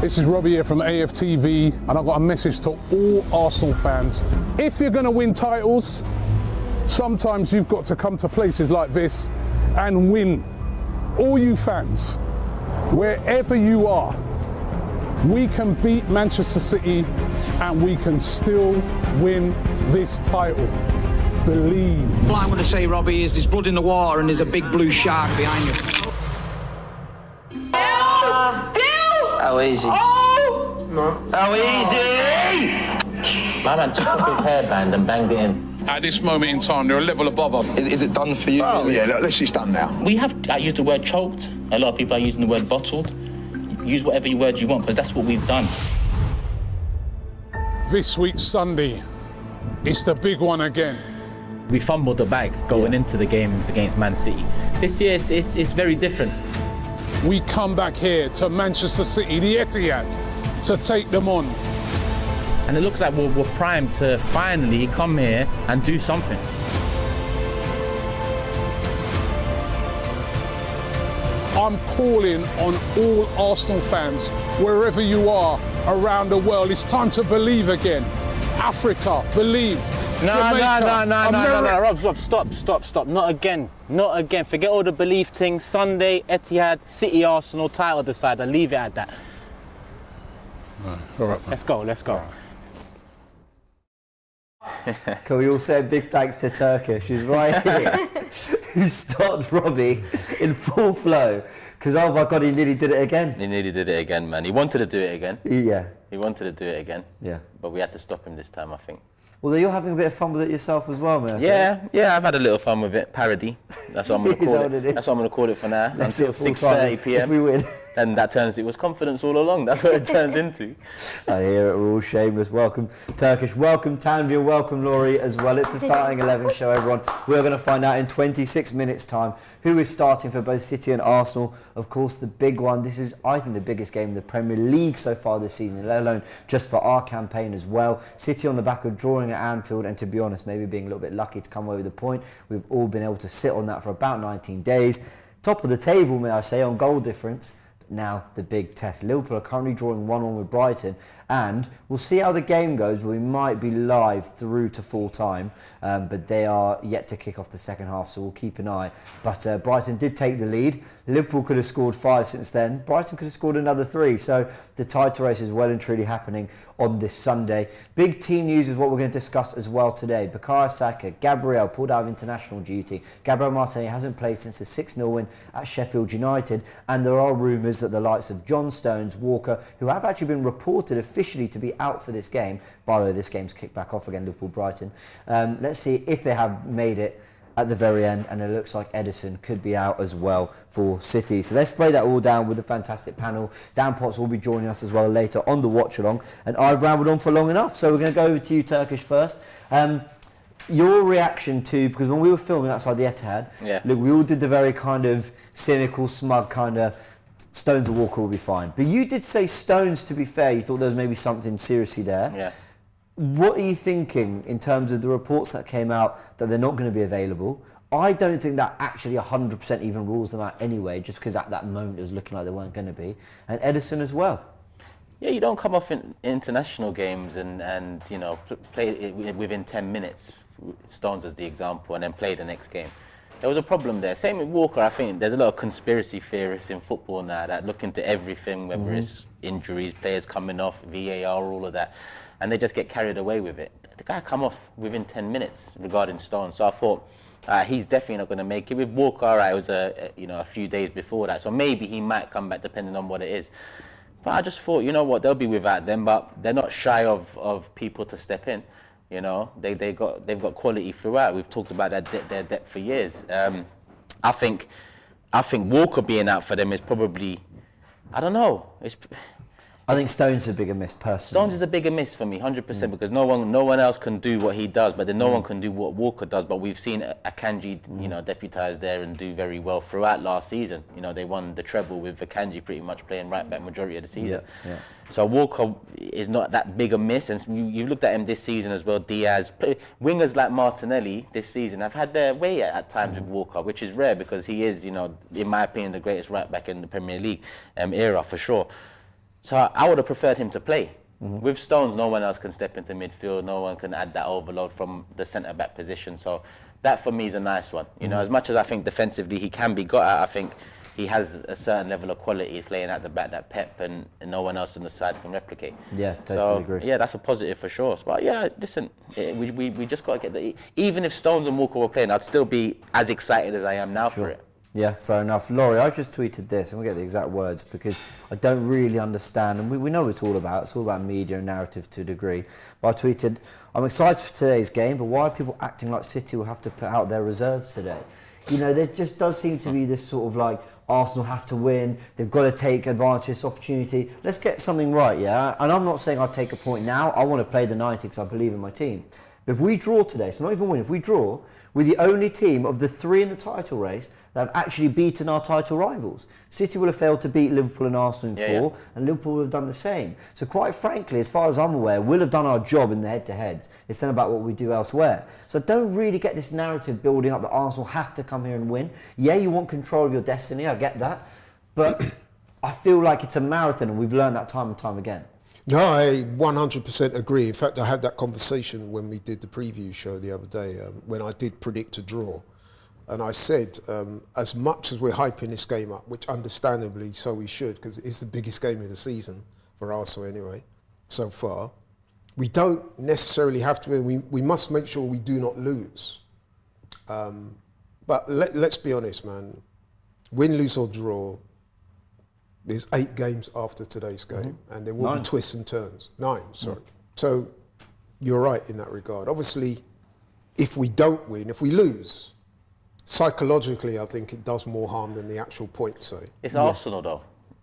This is Robbie here from AFTV, and I've got a message to all Arsenal fans. If you're going to win titles, sometimes you've got to come to places like this and win. All you fans, wherever you are, we can beat Manchester City and we can still win this title. Believe. All I want to say, Robbie, is there's blood in the water and there's a big blue shark behind you. How easy? Oh! No. How easy? My man took off his hairband and banged it in. At this moment in time, they're a level above them. Is it done for you? Oh, yeah, look, this is done now. We have used the word choked. A lot of people are using the word bottled. Use whatever word you want, because that's what we've done. This week's Sunday, it's the big one again. We fumbled the bag going into the games against Man City. This year, it's very different. We come back here to Manchester City, the Etihad, to take them on. And it looks like we're primed to finally come here and do something. I'm calling on all Arsenal fans, wherever you are around the world. It's time to believe again. Africa, believe. No, Rob, stop. Not again. Forget all the belief things. Sunday, Etihad, City, Arsenal, title decider. Leave it at that. All right. Let's go. Can we all say a big thanks to Turkish, who's right here, who stopped Robbie in full flow, because oh my God, he nearly did it again. He nearly did it again, man. He wanted to do it again. Yeah. He wanted to do it again. Yeah. But we had to stop him this time, I think. Although you're having a bit of fun with it yourself as well, man. Yeah, I've had a little fun with it. Parody. That's what I'm going to call it. That's what I'm going to call it for now. Let's until 6:30 p.m. If we win. And that turns, it was confidence all along. That's what it turned into. I hear it, we're all shameless. Welcome Turkish, welcome Tanvir, welcome Laurie as well. It's the Starting 11 show, everyone. We're going to find out in 26 minutes time who is starting for both City and Arsenal. Of course, the big one. This is, I think, the biggest game in the Premier League so far this season, let alone just for our campaign as well. City on the back of drawing at Anfield, and to be honest, maybe being a little bit lucky to come away with a point. We've all been able to sit on that for about 19 days. Top of the table, may I say, on goal difference. Now the big test. Liverpool are currently drawing 1-1 with Brighton, and we'll see how the game goes, but we might be live through to full time, but they are yet to kick off the second half, so we'll keep an eye. But Brighton did take the lead. Liverpool could have scored 5 since then. Brighton could have scored another 3, so the title race is well and truly happening on this Sunday. Big team news is what we're going to discuss as well today. Bukayo Saka, Gabriel pulled out of international duty. Gabriel Martinelli hasn't played since the 6-0 win at Sheffield United, and there are rumours that the likes of John Stones, Walker, who have actually been reported officially to be out for this game. By the way, this game's kicked back off again, Liverpool-Brighton. Let's see if they have made it at the very end, and it looks like Edison could be out as well for City. So let's break that all down with a fantastic panel. Dan Potts will be joining us as well later on the watch along, and I've rambled on for long enough, so we're going to go over to you, Turkish, first. Your reaction to, because when we were filming outside the Etihad, look, we all did the very kind of cynical, smug kind of Stones or Walker will be fine. But you did say Stones, to be fair, you thought there was maybe something seriously there. Yeah. What are you thinking in terms of the reports that came out that they're not going to be available? I don't think that actually 100% even rules them out anyway, just because at that moment it was looking like they weren't going to be. And Edison as well. Yeah, you don't come off in international games and you know, play it within 10 minutes, Stones as the example, and then play the next game. There was a problem there. Same with Walker. I think there's a lot of conspiracy theorists in football now that look into everything, whether it's injuries, players coming off, VAR, all of that, and they just get carried away with it. The guy come off within 10 minutes regarding Stones, so I thought he's definitely not going to make it. With Walker, all right, it was a few days before that, so maybe he might come back depending on what it is. But I just thought, you know what, they'll be without them, but they're not shy of people to step in. You know, they've got quality throughout. We've talked about their depth for years. I think Walker being out for them is probably, I don't know. I think Stones is a bigger miss, personally. Stones is a bigger miss for me, 100%, because no one else can do what he does, but then no one can do what Walker does. But we've seen Akanji, deputise there and do very well throughout last season. You know, they won the treble with Akanji pretty much playing right back majority of the season. Yeah. So Walker is not that big a miss, and you've looked at him this season as well. Diaz, wingers like Martinelli this season have had their way at times with Walker, which is rare because he is, in my opinion, the greatest right back in the Premier League era for sure. So I would have preferred him to play. With Stones, no one else can step into midfield. No one can add that overload from the centre-back position. So that for me is a nice one. You know, as much as I think defensively he can be got at, I think he has a certain level of quality playing at the back that Pep and no one else on the side can replicate. Yeah, totally agree. Yeah, that's a positive for sure. But yeah, listen, we just got to get the... Even if Stones and Walker were playing, I'd still be as excited as I am now for it. Yeah, fair enough. Laurie, I just tweeted this, and we'll get the exact words because I don't really understand, and we know what it's all about. It's all about media and narrative to a degree. But I tweeted, I'm excited for today's game, but why are people acting like City will have to put out their reserves today? You know, there just does seem to be this sort of like, Arsenal have to win, they've got to take advantage of this opportunity. Let's get something right, yeah? And I'm not saying I'll take a point now. I want to play the 90 because I believe in my team. But if we draw today, so not even win, if we draw, we're the only team of the 3 in the title race that have actually beaten our title rivals. City will have failed to beat Liverpool and Arsenal in 4, and Liverpool will have done the same. So quite frankly, as far as I'm aware, we'll have done our job in the head-to-heads. It's then about what we do elsewhere. So don't really get this narrative building up that Arsenal have to come here and win. Yeah, you want control of your destiny, I get that. But I feel like it's a marathon, and we've learned that time and time again. No, I 100% agree. In fact, I had that conversation when we did the preview show the other day, when I did predict a draw. And I said, as much as we're hyping this game up, which understandably so we should, because it's the biggest game of the season, for Arsenal anyway, so far, we don't necessarily have to win. We must make sure we do not lose. But let's be honest, man. Win, lose or draw, there's 8 games after today's game, and there will be twists and turns. 9, sorry. So you're right in that regard. Obviously, if we don't win, if we lose, psychologically, I think it does more harm than the actual points say. It's Arsenal though,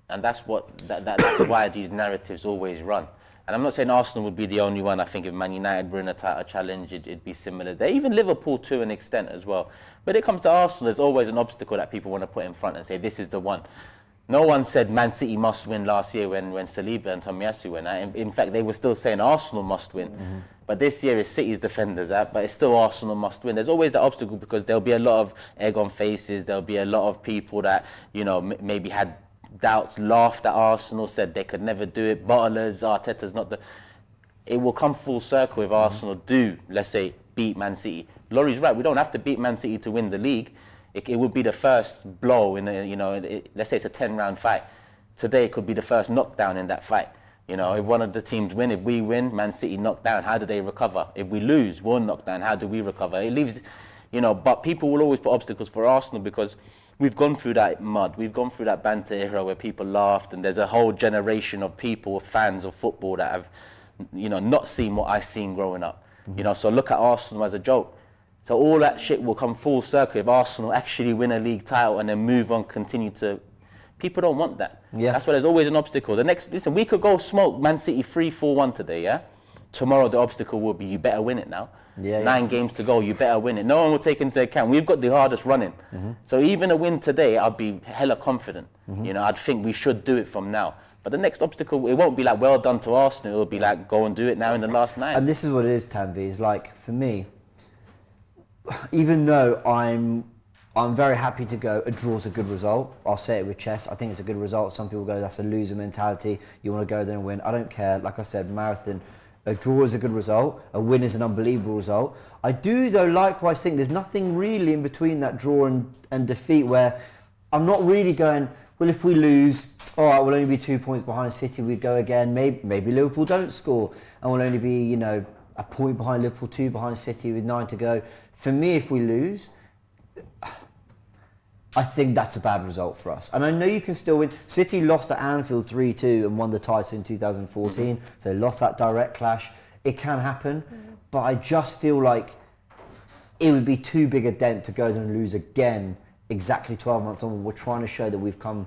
and that's what that's why these narratives always run. And I'm not saying Arsenal would be the only one. I think if Man United were in a title challenge, it'd be similar there. Even Liverpool to an extent as well. But it comes to Arsenal, there's always an obstacle that people want to put in front and say this is the one. No one said Man City must win last year when Saliba and Tomiyasu went. In fact, they were still saying Arsenal must win. But this year it's City's defenders, but it's still Arsenal must win. There's always that obstacle because there'll be a lot of egg on faces. There'll be a lot of people that, you know, maybe had doubts, laughed at Arsenal, said they could never do it. Bottlers, Arteta's not the... It will come full circle if Arsenal do, let's say, beat Man City. Laurie's right, we don't have to beat Man City to win the league. It would be the first blow in a, you know, let's say it's a 10-round fight. Today it could be the first knockdown in that fight. You know, if one of the teams win, if we win, Man City knocked down, how do they recover? If we lose, one knockdown, how do we recover? It leaves, you know, but people will always put obstacles for Arsenal because we've gone through that mud, we've gone through that banter era where people laughed, and there's a whole generation of people, fans of football that have, you know, not seen what I've seen growing up. You know, so look at Arsenal as a joke. So all that shit will come full circle if Arsenal actually win a league title and then move on, continue to... People don't want that. Yeah. That's why there's always an obstacle. Listen, we could go smoke Man City 3-4-1 today, yeah? Tomorrow the obstacle will be you better win it now. 9 games to go, you better win it. No one will take into account. We've got the hardest running. So even a win today, I'd be hella confident. You know, I'd think we should do it from now. But the next obstacle, it won't be like well done to Arsenal. It'll be like go and do it now in the last 9. And this is what it is, Tanvi, is like, for me, even though I'm very happy to go, a draw's a good result. I'll say it with chest. I think it's a good result. Some people go, that's a loser mentality. You want to go there and win. I don't care. Like I said, marathon, a draw is a good result. A win is an unbelievable result. I do, though, likewise think there's nothing really in between that draw and defeat where I'm not really going, well, if we lose, all right, we'll only be 2 points behind City. We'd go again. Maybe Liverpool don't score and we'll only be, you know, a point behind Liverpool, 2 behind City with 9 to go. For me, if we lose, I think that's a bad result for us. And I know you can still win. City lost at Anfield 3-2 and won the title in 2014. So they lost that direct clash. It can happen. But I just feel like it would be too big a dent to go there and lose again exactly 12 months on. We're trying to show that we've come,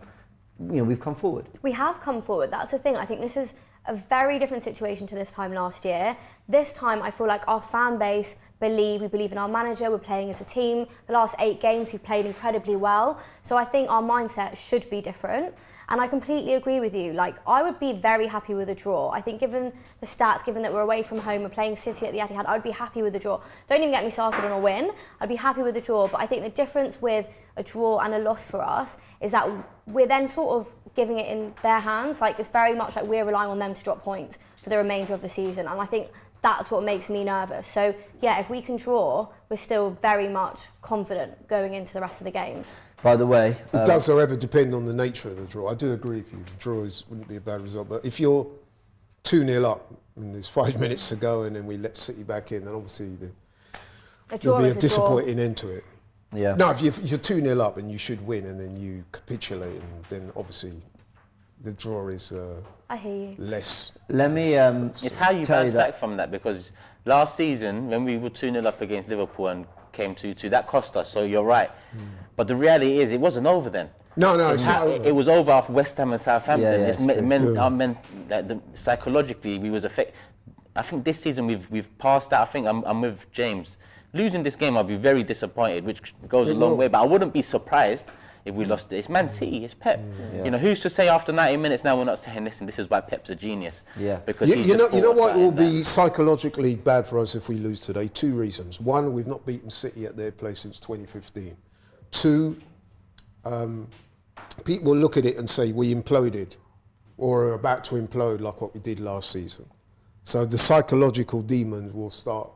you know, we've come forward. We have come forward. That's the thing. I think this is a very different situation to this time last year. This time I feel like our fan base, we believe in our manager, we're playing as a team. The last 8 games we've played incredibly well. So I think our mindset should be different. And I completely agree with you. Like, I would be very happy with a draw. I think given the stats, given that we're away from home, we're playing City at the Etihad, I would be happy with a draw. Don't even get me started on a win. I'd be happy with a draw. But I think the difference with a draw and a loss for us is that we're then sort of giving it in their hands. Like, it's very much like we're relying on them to drop points for the remainder of the season. And I think that's what makes me nervous. So, yeah, if we can draw, we're still very much confident going into the rest of the games. By the way, it does, however, depend on the nature of the draw. I do agree with you. The draw wouldn't be a bad result. But if you're 2-0 up and there's 5 minutes to go and then we let City back in, then obviously there'll be a disappointing end to it. Yeah. No, if you're 2-0 up and you should win and then you capitulate, and then obviously the draw is I hear you. less. let me It's how you tell bounce back from that, because last season when we were 2-0 up against Liverpool and came 2-2, that cost us. So you're right. But the reality is, it wasn't over then. No, it's not over. It was over after West Ham and Southampton. Yeah, It's it's true. psychologically we was affected. I think this season we've passed that. I think I'm with James. Losing this game, I'll be very disappointed, which goes a long way. But I wouldn't be surprised if we lost it. It's Man City, it's Pep. You know, who's to say after 90 minutes now we're not saying, listen, this is why Pep's a genius. Yeah. Because you know what will be psychologically bad for us if we lose today? 2 reasons. 1, we've not beaten City at their place since 2015. 2, people will look at it and say we imploded or are about to implode like what we did last season. So the psychological demons will start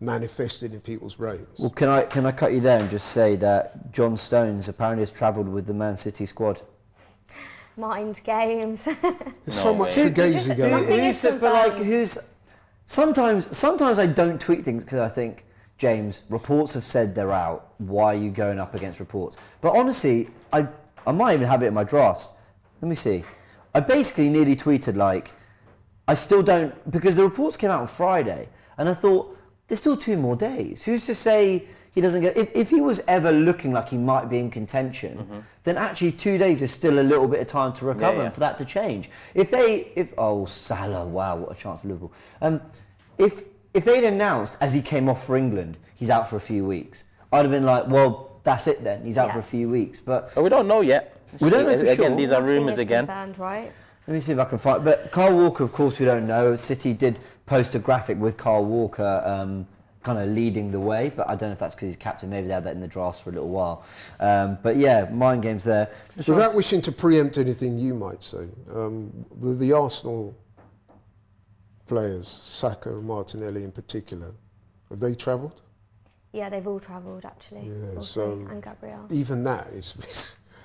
manifesting in people's brains. Well, can I cut you there and just say that John Stones apparently has travelled with the Man City squad? Mind games. There's so much fugazi going on. Sometimes I don't tweet things because I think, James, reports have said they're out. Why are you going up against reports? But honestly, I might even have it in my drafts. Let me see. I basically nearly tweeted like, I still don't, because the reports came out on Friday, and I thought, there's still 2 more days. Who's to say he doesn't go? If he was ever looking like he might be in contention, then actually 2 days is still a little bit of time to recover and for that to change. Salah, wow, what a chance for Liverpool. If they'd announced as he came off for England, he's out for a few weeks, I'd have been like, well, that's it then. He's out for a few weeks. But we don't know yet. We don't know for sure. Again, these are rumours again. Confirmed, right? Let me see if I can find. But Kyle Walker, of course, we don't know. City did post a graphic with Kyle Walker kind of leading the way, but I don't know if that's because he's captain. Maybe they had that in the drafts for a little while. But yeah, mind games there. Without wishing to preempt anything you might say, the Arsenal players, Saka and Martinelli in particular, have they travelled? Yeah, they've all travelled actually. Yeah, and Gabriel. Even that is.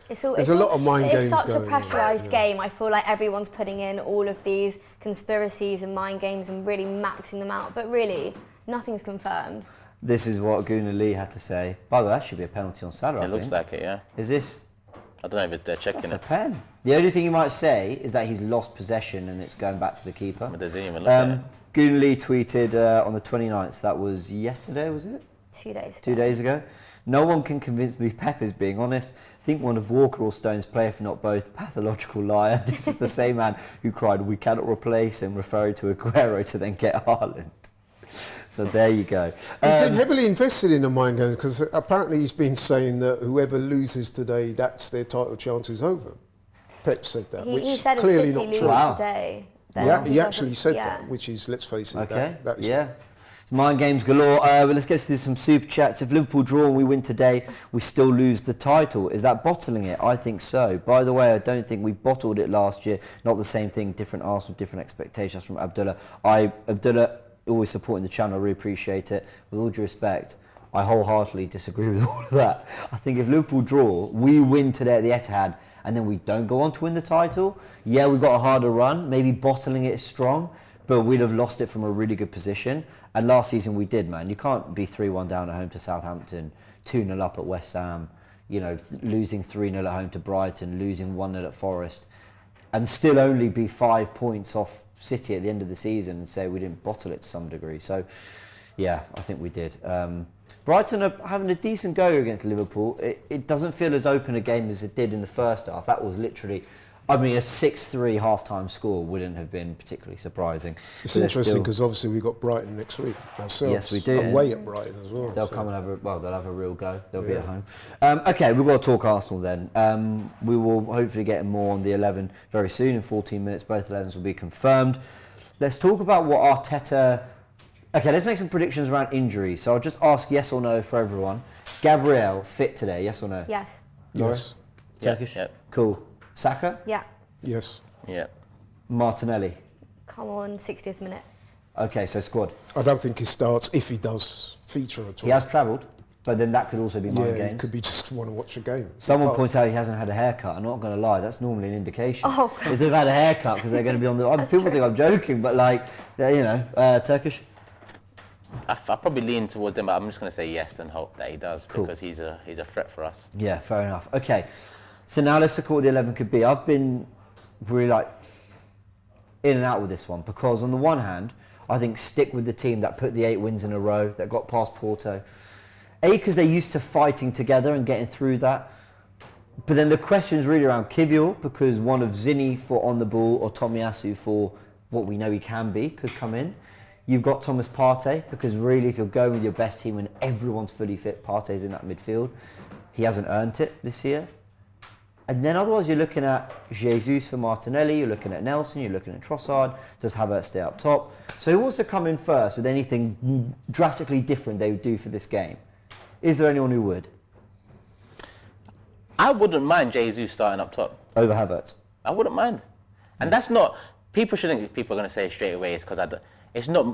There's a lot of mind games It's such a going on, pressurised game. I feel like everyone's putting in all of these conspiracies and mind games and really maxing them out. But really, nothing's confirmed. This is what Gunnar Lee had to say. By the way, that should be a penalty on Salah, I It looks think. like it, yeah. Is this? I don't know if they're checking That's it. a pen. The only thing you might say is that he's lost possession and it's going back to the keeper. But they didn't even look at it. Gunnar Lee tweeted on the 29th, that was yesterday, was it? 2 days ago. 2 days ago. No one can convince me Pep is being honest. Think one of Walker or Stones play, if not both. Pathological liar. This is the same man who cried, we cannot replace him, referring to Aguero to then get Haaland. So there you go. He's been heavily invested in the mind games because apparently he's been saying that whoever loses today, that's their title chance is over. Pep said that, which He said clearly if City not lose true. today. Yeah, he actually said that, which is, let's face it, Okay, that is yeah. It's mind games galore. But let's get to some super chats. If Liverpool draw and we win today, we still lose the title. Is that bottling it? I think so. By the way, I don't think we bottled it last year. Not the same thing, different Arsenal, different expectations from Abdullah. Abdullah, always supporting the channel, I really appreciate it. With all due respect, I wholeheartedly disagree with all of that. I think if Liverpool draw, we win today at the Etihad, and then we don't go on to win the title, yeah, we've got a harder run. Maybe bottling it is strong, but we'd have lost it from a really good position. And last season we did, man. You can't be 3-1 down at home to Southampton, 2-0 up at West Ham, you know, losing 3-0 at home to Brighton, losing 1-0 at Forest, and still only be 5 points off City at the end of the season and say we didn't bottle it to some degree. So, yeah, I think we did. Brighton are having a decent go against Liverpool. It doesn't feel as open a game as it did in the first half. That was literally... I mean, a 6-3 half-time score wouldn't have been particularly surprising. It's interesting because obviously we've got Brighton next week ourselves. Yes, we do. Away at Brighton as well. They'll come and have they'll have a real go. They'll be at home. Okay, we've got to talk Arsenal then. We will hopefully get more on the 11 very soon. In 14 minutes, both 11s will be confirmed. Let's talk about what Arteta... Okay, let's make some predictions around injuries. So I'll just ask yes or no for everyone. Gabriel, fit today, yes or no? Yes. Yes. Turkish? Yep. Cool. Saka? Yeah. Yes. Yeah. Martinelli? Come on, 60th minute. Okay, so squad. I don't think he starts if he does feature at all. He has travelled, but then that could also be mind Yeah, games. he could be just want to watch a game. Someone points out he hasn't had a haircut. I'm not going to lie, that's normally an indication. Oh, if they've had a haircut because they're going to be on the... People think I'm joking, but like, you know, Turkish? I probably lean towards him, but I'm just going to say yes and hope that he does Cool. because he's a threat for us. Yeah, fair enough. Okay, so now let's look at what the 11 could be. I've been really like in and out with this one because on the one hand, I think stick with the team that put the 8 wins in a row, that got past Porto. Because they're used to fighting together and getting through that. But then the question is really around Kivior, because one of Zinni for on the ball or Tomiyasu for what we know he can be could come in. You've got Thomas Partey, because really if you're going with your best team and everyone's fully fit, Partey's in that midfield. He hasn't earned it this year. And then otherwise you're looking at Jesus for Martinelli, you're looking at Nelson, you're looking at Trossard. Does Havertz stay up top? So who wants to come in first with anything drastically different they would do for this game? Is there anyone who would? I wouldn't mind Jesus starting up top. Over Havertz? I wouldn't mind. And that's not... People are going to say straight away it's because it's not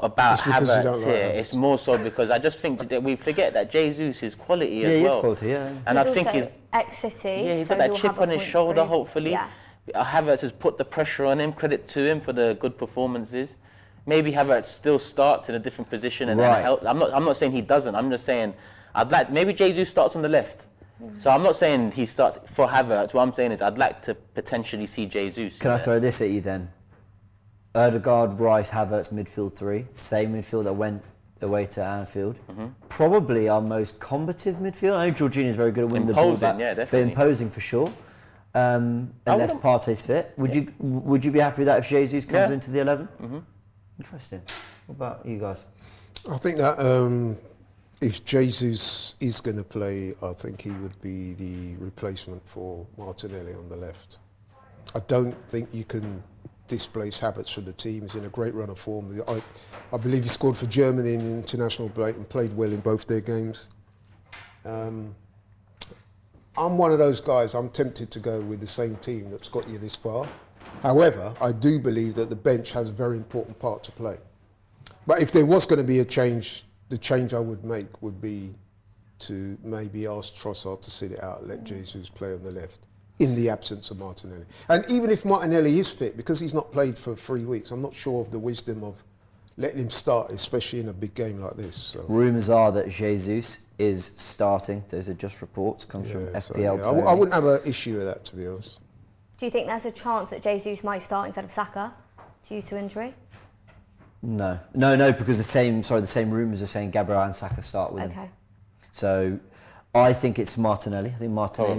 about It's because you Havertz don't like here. Havertz. It's more so because I just think that we forget that Jesus is quality as Yeah, he well. is quality, yeah. And He's I think also he's... ex-City. Yeah, he's so got that he'll chip have a on his point to shoulder, prove. hopefully. Yeah. Havertz has put the pressure on him. Credit to him for the good performances. Maybe Havertz still starts in a different position and Right. then help. I'm not saying he doesn't. I'm just saying I'd like maybe Jesus starts on the left. So I'm not saying he starts for Havertz. What I'm saying is I'd like to potentially see Jesus. Can I throw this at you then? Odegaard, Rice, Havertz, midfield 3. Same midfield that went away to Anfield. Probably our most combative midfield. I know Jorginho's very good at winning the ball back, yeah, but definitely. imposing for sure. Unless Partey's fit. Would you be happy with that if Jesus comes into the 11? Interesting. What about you guys? I think that if Jesus is going to play, I think he would be the replacement for Martinelli on the left. I don't think you can displace Havertz from the team. He's in a great run of form. I believe he scored for Germany in the international break and played well in both their games. I'm one of those guys, I'm tempted to go with the same team that's got you this far. However, I do believe that the bench has a very important part to play. But if there was going to be a change, the change I would make would be to maybe ask Trossard to sit it out, let Jesus play on the left, in the absence of Martinelli. And even if Martinelli is fit, because he's not played for 3 weeks, I'm not sure of the wisdom of letting him start, especially in a big game like this. So. Rumours are that Jesus is starting. Those are just reports. Comes from FPL. I wouldn't have an issue with that, to be honest. Do you think there's a chance that Jesus might start instead of Saka due to injury? No, because the same rumours are saying Gabriel and Saka start with him. Okay. So I think it's Martinelli. I think Martinelli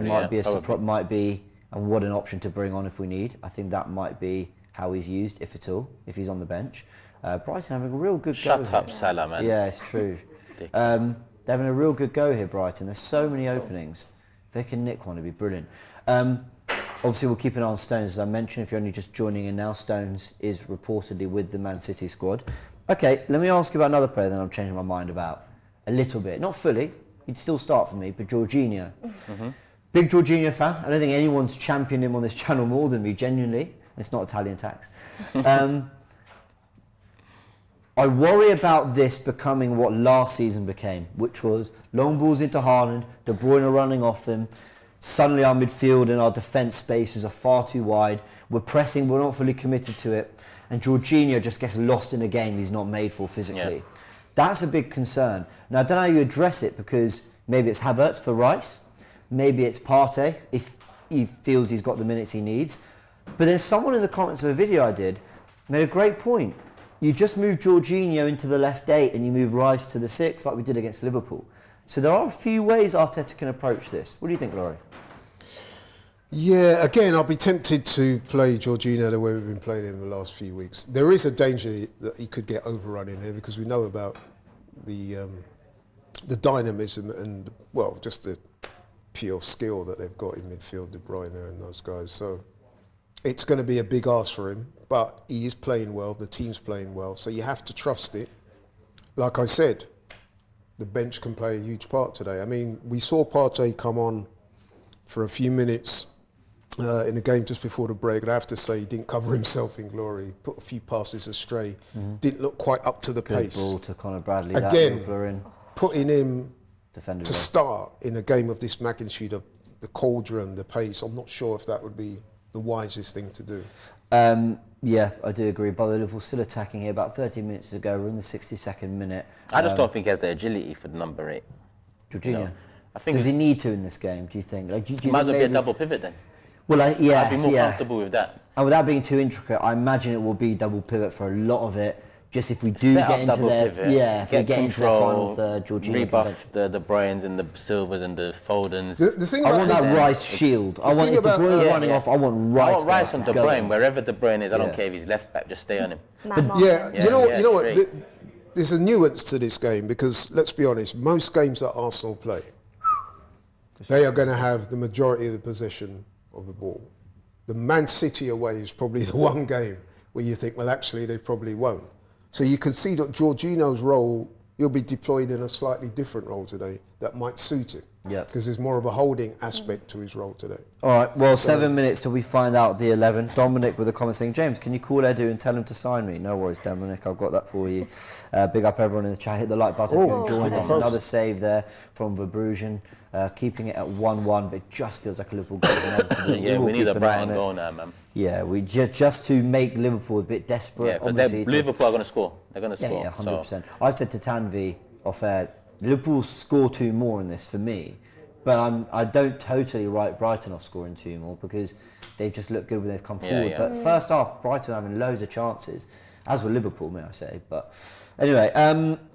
Probably, might be, and what an option to bring on if we need. I think that might be how he's used, if at all, if he's on the bench. Brighton having a real good go. Shut up, Salah, man. Yeah, it's true. They're having a real good go here, Brighton. There's so many openings. If they can nick one, it'd be brilliant. Obviously, we'll keep an eye on Stones, as I mentioned. If you're only just joining in now, Stones is reportedly with the Man City squad. Okay, let me ask you about another player that I'm changing my mind about a little bit. Not fully. He'd still start for me, but Jorginho. Big Jorginho fan. I don't think anyone's championed him on this channel more than me, genuinely. It's not Italian tax. I worry about this becoming what last season became, which was long balls into Haaland, De Bruyne running off them. Suddenly our midfield and our defence spaces are far too wide. We're pressing, we're not fully committed to it. And Jorginho just gets lost in a game he's not made for physically. Yeah. That's a big concern. Now, I don't know how you address it, because maybe it's Havertz for Rice. Maybe it's Partey if he feels he's got the minutes he needs. But then someone in the comments of a video I did made a great point. You just move Jorginho into the left 8 and you move Rice to the 6 like we did against Liverpool. So there are a few ways Arteta can approach this. What do you think, Laurie? Yeah, again, I'll be tempted to play Jorginho the way we've been playing him the last few weeks. There is a danger that he could get overrun in here because we know about the dynamism and, well, just the pure skill that they've got in midfield, De Bruyne and those guys. So it's going to be a big ask for him, but he is playing well, the team's playing well, so you have to trust it. Like I said, the bench can play a huge part today. I mean, we saw Partey come on for a few minutes in the game just before the break, and I have to say he didn't cover himself in glory. Put a few passes astray. Didn't look quite up to the Good pace. ball to Conor Bradley. Again, putting him Defended to well. start in a game of this magnitude of the cauldron, the pace, I'm not sure if that would be the wisest thing to do. Yeah, I do agree. By the way, Liverpool still attacking here. About 30 minutes ago, we're in the 62nd minute. I just don't think he has the agility for the number 8. Jorginho. You know, I think Does he need to in this game, do you think? Like, do you might think as well be a maybe- double pivot then. Well, yeah, I'd be more yeah. comfortable with that. And without being too intricate, I imagine it will be double pivot for a lot of it. Just if we do Set get up into double their pivot, if we get into their final control, third, Jorginho. rebuff the De Bruynes and the Silvers and the Foldens. The thing I about want this- that Rice shield. I want thing if De about- Bruyne's yeah, running off. I want Rice. I want Rice there on to De go. Bruyne, wherever De Bruyne is. I don't Yeah. care if he's left back, just stay on him. Yeah, Yeah, you know yeah, what? straight. There's a nuance to this game because let's be honest, most games that Arsenal play, they are going to have the majority of the possession of the ball. The Man City away is probably the one game where you think, well, actually, they probably won't. So you can see that Jorginho's role, he'll be deployed in a slightly different role today that might suit him. Yeah. Because there's more of a holding aspect to his role today. All right, well, 7 minutes till we find out the 11. Dominic with a comment saying, James, can you call Edu and tell him to sign me? No worries, Dominic, I've got that for you. Big up everyone in the chat. Hit the like button if you're enjoying this. Another save there from Verbrugen, keeping it at 1-1, but it just feels like a Liverpool goal is inevitable. Yeah, will we need keep a an eye Brighton on it. goal now, man. Yeah, we just to make Liverpool a bit desperate. Yeah, obviously, because Liverpool are going to score. They're going to score. Yeah, 100%. So. I said to Tanvi off air, Liverpool score 2 more in this for me, but I don't totally write Brighton off scoring 2 more because they've just looked good when they've come forward. Yeah. But first half, Brighton having loads of chances, as were Liverpool, may I say. But anyway,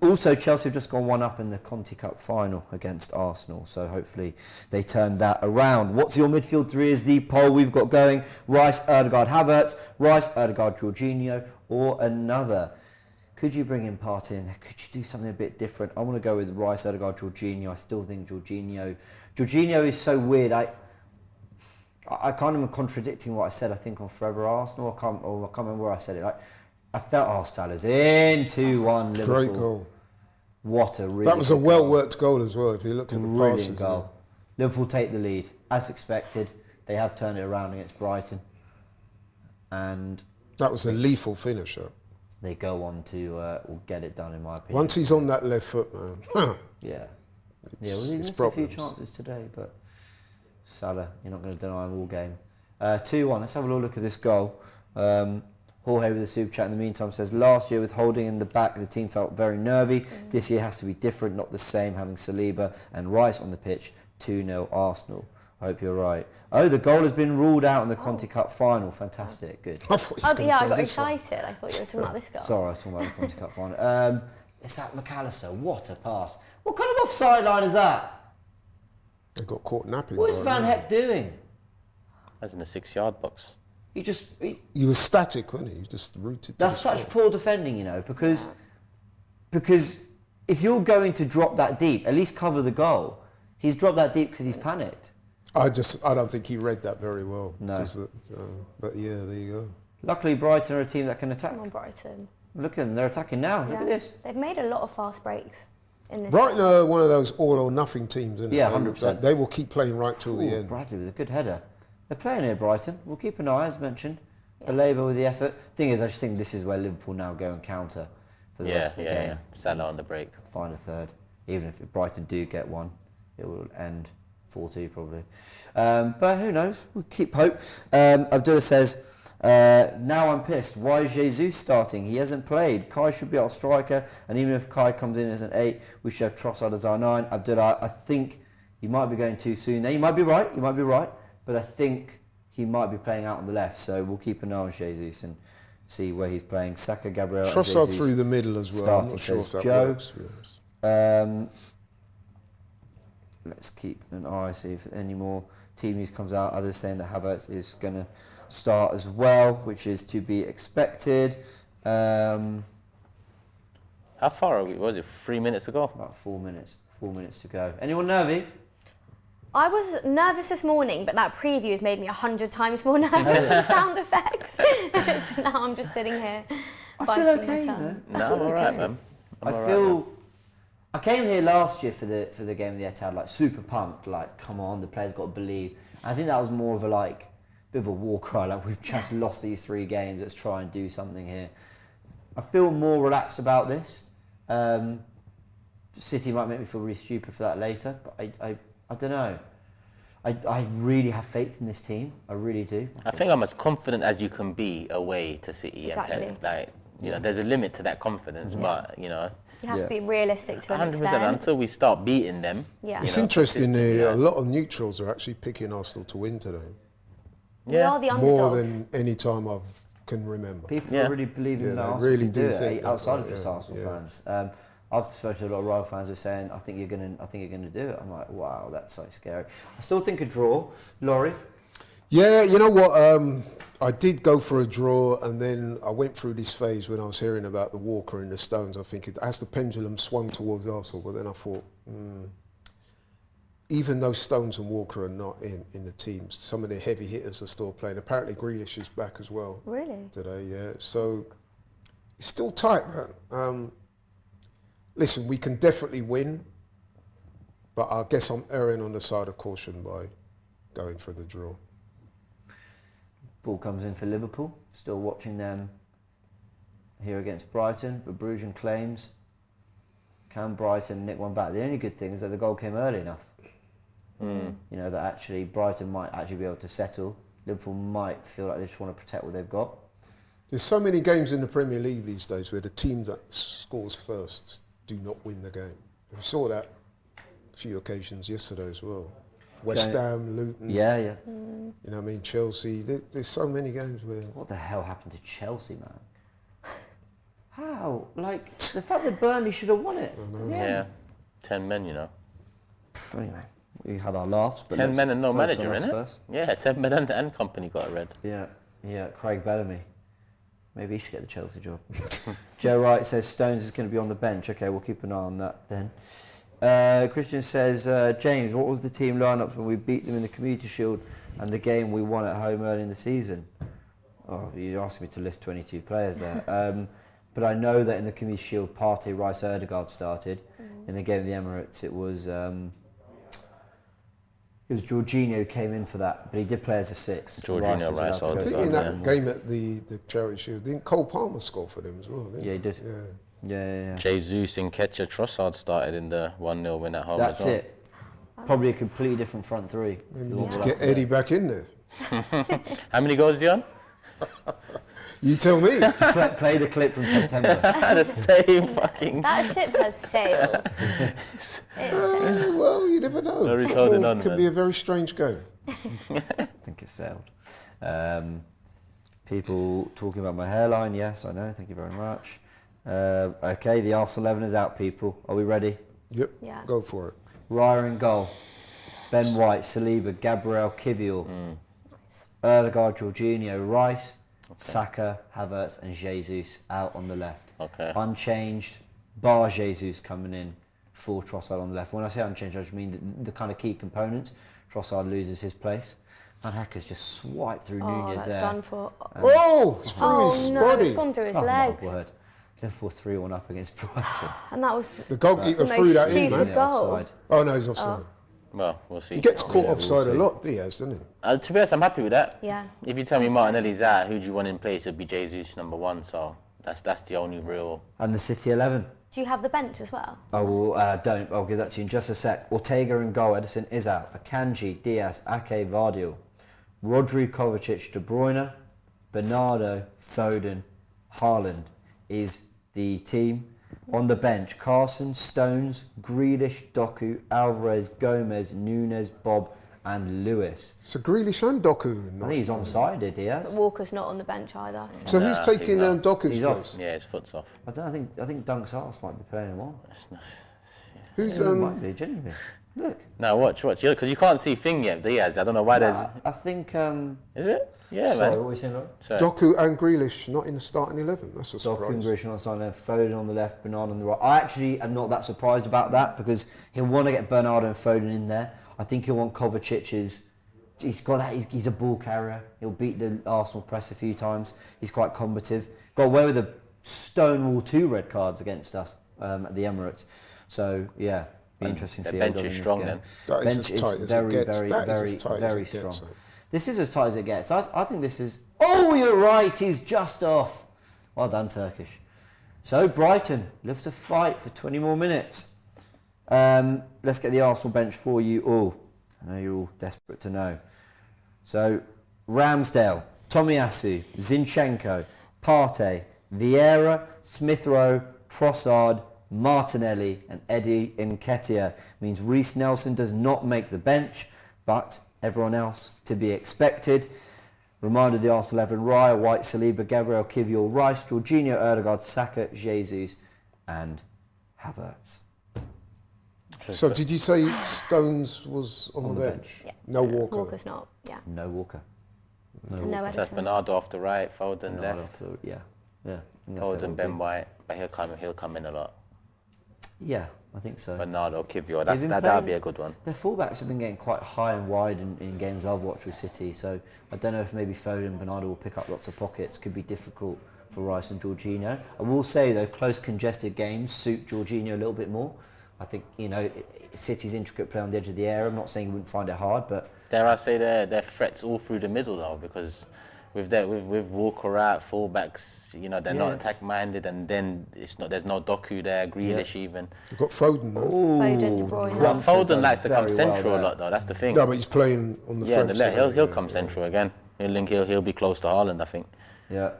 also Chelsea have just gone 1-up in the Conti Cup final against Arsenal, so hopefully they turn that around. What's your midfield 3 is the poll we've got going. Rice, Ødegaard, Havertz, Rice, Ødegaard, Jorginho, or another. Could you bring in Partey in there? Could you do something a bit different? I want to go with Rice, Ødegaard, Jorginho. I still think Jorginho is so weird. I kind of am contradicting what I said, I think, on Forever Arsenal. I can't remember where I said it. I felt, Salah's in 2-1 Liverpool. Great goal. What a really That was a good well-worked goal as well, if you look at the Brilliant passes. goal. Liverpool take the lead. As expected, they have turned it around against Brighton. And That was a lethal finisher. they go on to get it done, in my opinion. Once he's on that left foot, man. Yeah. Yeah, well, he missed a few problems. chances today, but Salah, you're not going to deny him all game. 2-1, let's have a little look at this goal. Jorge with the super chat in the meantime says, last year with Holding in the back, the team felt very nervy. This year has to be different, not the same, having Saliba and Rice on the pitch. 2-0 Arsenal. I hope you're right. Oh, the goal has been ruled out in the Conti Cup final. Fantastic, good. I thought he was Oh, gonna yeah, say I got this one. excited. I thought you were talking about this goal. Sorry, I was talking about the Conti Cup final. Is that McAllister? What a pass. What kind of offside line is that? They got caught napping. What is by Van him. Heck doing? That's in the 6-yard box. He was static, wasn't he? He just rooted to That's the such spot. poor defending, you know, because if you're going to drop that deep, at least cover the goal. He's dropped that deep because he's panicked. I don't think he read that very well. No. But yeah, there you go. Luckily, Brighton are a team that can attack. Come on, Brighton. Look at them, they're attacking now. Look Yeah. at this. They've made a lot of fast breaks in this Brighton game. are one of those all or nothing teams, isn't Yeah, it? 100%. They will keep playing right till the Ooh, end. Bradley with a good header. They're playing here, Brighton. We'll keep an eye, as mentioned. Labour with the effort. Thing is, I just think this is where Liverpool now go and counter for the rest of the game. Salah on the break. Find a third. Even if Brighton do get one, it will end 4-2 probably. But who knows? We'll keep hope. Abdullah says, now I'm pissed. Why is Jesus starting? He hasn't played. Kai should be our striker, and even if Kai comes in as an 8, we should have Trossard as our 9. Abdullah, I think you might be going too soon there. You might be right, but I think he might be playing out on the left, so we'll keep an eye on Jesus and see where he's playing. Saka, Gabriel, and Trossard Jesus through the middle as well. starting, I'm not sure if says that Joe. works. to be honest. Let's keep an eye, see if any more team news comes out, others saying that Havertz is going to start as well, which is to be expected. How far are we? Was it 3 minutes ago? About 4 minutes. 4 minutes to go. Anyone nervy? I was nervous this morning, but that preview has made me 100 times more nervous. The sound effects. So now I'm just sitting here. I feel okay, you know. No, I'm all right, man. I came here last year for the game of the Etihad, like super pumped, like come on, the players got to believe. I think that was more of a like bit of a war cry, like we've just lost these 3 games, let's try and do something here. I feel more relaxed about this. City might make me feel really stupid for that later, but I don't know. I really have faith in this team. I really do. I think I'm as confident as you can be away to City. Exactly. And like, you know, there's a limit to that confidence, but you know. You have to be realistic to an 100% extent. until we start beating them. Yeah. It's interesting, a lot of neutrals are actually picking Arsenal to win today. We are the underdogs. More than any time I can remember. People are really believing that Arsenal really can do do think it that, outside of just Arsenal fans. I've spoken to a lot of rival fans who are saying, I think you're gonna do it. I'm like, wow, that's so scary. I still think a draw. Laurie? Yeah, you know what? I did go for a draw, and then I went through this phase when I was hearing about the Walker and the Stones. I think as the pendulum swung towards Arsenal, but then I thought, even though Stones and Walker are not in the teams, some of the heavy hitters are still playing. Apparently Grealish is back as well. Really? Today, yeah. So it's still tight, man. Listen, we can definitely win, but I guess I'm erring on the side of caution by going for the draw. Ball comes in for Liverpool. Still watching them here against Brighton. Verbrugen claims, can Brighton nick one back? The only good thing is that the goal came early enough. You know, that actually Brighton might actually be able to settle. Liverpool might feel like they just want to protect what they've got. There's so many games in the Premier League these days where the team that scores first do not win the game. We saw that a few occasions yesterday as well. West Ham, Luton. Yeah. You know what I mean? Chelsea. There's so many games where... What the hell happened to Chelsea, man? How? Like, the fact that Burnley should have won it. Yeah. 10 men, you know. Anyway, we had our laughs. But 10 men and no focus on manager, us innit? first. Yeah, 10 men and company got a red. Yeah, Craig Bellamy. Maybe he should get the Chelsea job. Joe Wright says Stones is going to be on the bench. Okay, we'll keep an eye on that then. Christian says, James, what was the team lineups when we beat them in the Community Shield and the game we won at home early in the season? Oh, you asked me to list 22 players there. But I know that in the Community Shield, Partey, Rice, Erdegaard started. In the game of the Emirates, it was Jorginho who came in for that, but he did play as a 6. Jorginho, Rice, I think in that game at the Charity Shield, didn't Cole Palmer score for them as well? Didn't Yeah, he did. Yeah. Jesus, Nketiah, Trossard started in the 1-0 win at home That's as well. it. Probably a completely different front three. Get Eddie back in there. How many goals is he on? You tell me. Play the clip from September. The same fucking... That ship has sailed. Well, you never know. No, he's Football holding on, could man. be a very strange game. I think it's sailed. People talking about my hairline. Yes, I know. Thank you very much. Okay, the Arsenal 11 is out, people. Are we ready? Yep, Yeah. go for it. Raya in goal. Ben White, Saliba, Gabriel, Kivior. Erdegaard, Jorginho, Rice, Saka, Havertz and Jesus out on the left. Okay. Unchanged, bar Jesus coming in for Trossard on the left. When I say unchanged, I just mean the kind of key components. Trossard loses his place. Van Hacker's just swiped through Nunez That's there. done for. It's through his no, body. it's gone through his Oh legs. my word. Liverpool 3-1 up against Brighton. And that was The goalkeeper the threw most that in, stupid man. goal. Offside. Oh, no, he's offside. Well, we'll see. He gets caught we'll offside see. a lot, Diaz, doesn't he? To be honest, I'm happy with that. Yeah. If you tell me Martinelli's out, who do you want in place? It'd be Jesus number 1. So that's the only real. And the City 11. Do you have the bench as well? I will, I'll give that to you in just a sec. Ortega in goal, Edison is out. Akanji, Diaz, Ake, Vardiel. Rodri, Kovacic, De Bruyne, Bernardo, Foden, Haaland is the team. On the bench, Carson, Stones, Grealish, Doku, Alvarez, Gomez, Nunes, Bob and Lewis. So Grealish and Doku. I think he's onside here, Diaz. Walker's not on the bench either. So who's Nah, taking he's not. Doku's He's place? off. Yeah, his foot's off. I think Dunk's arse might be playing him on. Who's It might be, genuinely. Look. No, watch. Because you can't see thing yet, Diaz. I don't know why there's... I think... Is it? Yeah, sorry, man. what were you saying, Laurie? Sorry. Doku and Grealish not in the starting 11. That's a Doku surprise. and Grealish on the side, Foden on the left, Bernardo on the right. I actually am not that surprised about that because he'll want to get Bernardo and Foden in there. I think he'll want Kovacic's... He's got that. He's a ball carrier. He'll beat the Arsenal press a few times. He's quite combative. Got away with a Stonewall 2 red cards against us at the Emirates. So yeah, be interesting to see how he does in this strong game. then. That Bench is as is tight as very, it gets. very, That is very, as tight as very it strong. gets. This is as tight as it gets. I think this is... Oh, you're right. He's just off. Well done, Turkish. So Brighton live to fight for 20 more minutes. Let's get the Arsenal bench for you all. I know you're all desperate to know. So Ramsdale, Tomiyasu, Zinchenko, Partey, Vieira, Smith Rowe, Trossard, Martinelli and Eddie Nketiah. Means Reece Nelson does not make the bench, but everyone else to be expected. Reminder of the Arsenal 11: Raya, White, Saliba, Gabriel, Kivior, Rice, Jorginho, Ødegaard, Saka, Jesus and Havertz. So did you say Stones was on, the bench? Yeah. No Walker. Walker's not. Yeah. No Walker. And no That's Edison. Bernardo off the right, Foden No, left, yeah. I think that's what it Foden, would Ben be. White, but he'll come in a lot. Yeah, I think so. Bernardo, Kivior, They've been that'll playing- be a good one. Their fullbacks have been getting quite high and wide in games I've watched with City, so I don't know if maybe Foden and Bernardo will pick up lots of pockets. Could be difficult for Rice and Jorginho. I will say though, close congested games suit Jorginho a little bit more. I think, City's intricate play on the edge of the area. I'm not saying he wouldn't find it hard, but Dare I say they're threats all through the middle now, because with Walker out, fullbacks, they're not attack minded, and then there's no Doku there, Grealish even. You've got Foden though. Foden, De Bruyne. Well, Ramsey Foden does likes to come very central well a lot though. That's the thing. No, but he's playing on the French side. He'll come central again. He'll be close to Haaland, I think. yeah.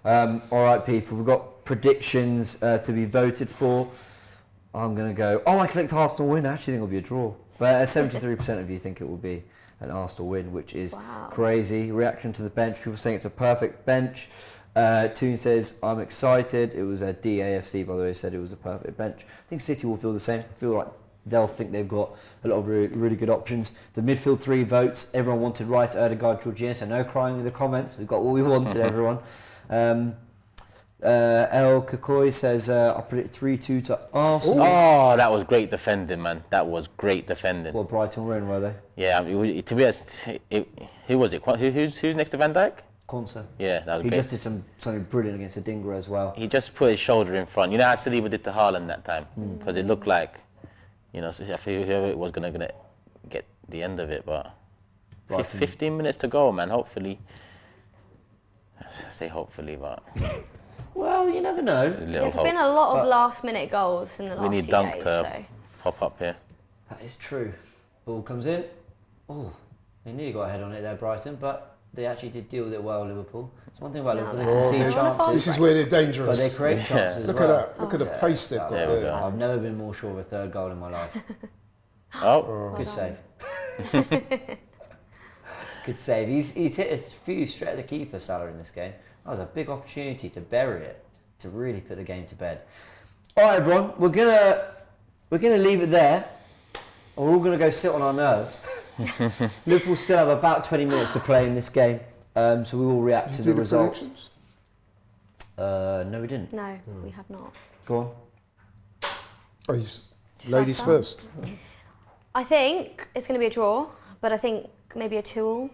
All right, people, we've got predictions to be voted for. I'm going to go, I select Arsenal win. I actually think it'll be a draw. But 73% of you think it will be an Arsenal win, which is crazy. Reaction to the bench, people saying it's a perfect bench. Toon says, I'm excited. It was a DAFC, by the way, said it was a perfect bench. I think City will feel the same. I feel like they'll think they've got a lot of really good options. The midfield 3 votes, everyone wanted Rice, Ødegaard, Jorginho, so no crying in the comments. We've got what we wanted, everyone. El Kakoi says, I predict 3-2 to Arsenal. Oh, that was great defending, man. That was great defending. Well, Brighton were in, were they? Yeah, to be honest, who was it? Who's next to Van Dijk? Conser. Yeah, that was He great. just did something brilliant against Adingra as well. He just put his shoulder in front. You know how Saliba did to Haaland that time? Because it looked like, so I feel whoever was going to get the end of it, but Brighton. 15 minutes to go, man. Hopefully. I say hopefully, but Well, you never know. there's little There's hope. been a lot of last-minute goals in the last We need few Dunk days. to So. pop up here. That is true. Ball comes in. Oh, they nearly got a head on it there, Brighton, but they actually did deal with it well, Liverpool. It's one thing about Liverpool, they Oh, concede yeah. chances, This is where they're dangerous. but they create Yeah. chances as Look well. at that. Look at the pace they've got There we there. go. I've never been more sure of a third goal in my life. Oh, Good save. Good save. He's hit a few straight at the keeper, Salah, in this game. That was a big opportunity to bury it, to really put the game to bed. All right, everyone, we're gonna leave it there. We're all gonna go sit on our nerves. Liverpool still have about 20 minutes to play in this game, so we will react to Did the you do the results. predictions? No, we didn't. No, we have not. Go on. Oh, ladies start? first. I think it's going to be a draw, but I think maybe a 2-2.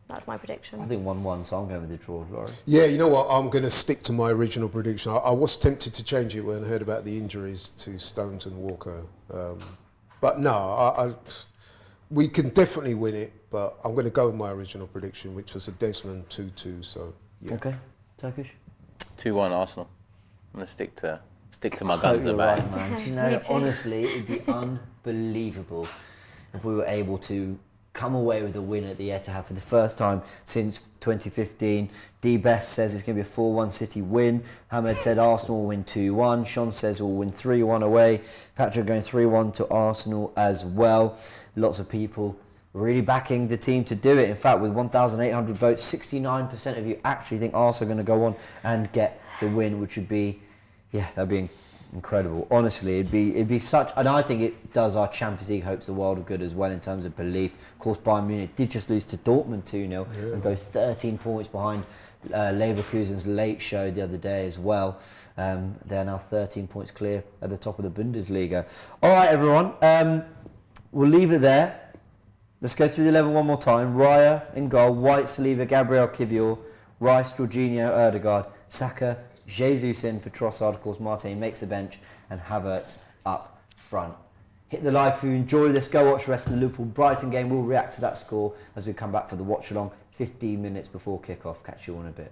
That's my prediction. I think 1-1, so I'm going with the draw, Laurie. Yeah, you know what? I'm going to stick to my original prediction. I was tempted to change it when I heard about the injuries to Stones and Walker. But no, we can definitely win it, but I'm going to go with my original prediction, which was a Desmond 2-2. So, yeah. Okay, Turkish. 2-1 Arsenal. I'm going to stick to my I hope guns you're about right, it. man. Do you Me know, too. honestly, it'd be unbelievable if we were able to come away with a win at the Etihad for the first time since 2015. D Best says it's going to be a 4-1 City win. Hamed said Arsenal will win 2-1. Sean says we'll win 3-1 away. Patrick going 3-1 to Arsenal as well. Lots of people really backing the team to do it. In fact, with 1,800 votes, 69% of you actually think Arsenal are going to go on and get the win, which would be, yeah, that'd be Incredible. Honestly, it'd be such, and I think it does our Champions League hopes the world of good as well in terms of belief. Of course, Bayern Munich did just lose to Dortmund 2-0 and go 13 points behind Leverkusen's late show the other day as well. They're now 13 points clear at the top of the Bundesliga. All right, everyone. We'll leave it there. Let's go through the 11 one more time. Raya in goal, White, Saliba, Gabriel, Kivior, Rice, Jorginho, Ødegaard, Saka, Jesus in for Trossard. Of course, Martin makes the bench, and Havertz up front. Hit the like if you enjoy this. Go watch the rest of the Liverpool-Brighton game. We'll react to that score as we come back for the watch-along 15 minutes before kick-off. Catch you all in a bit.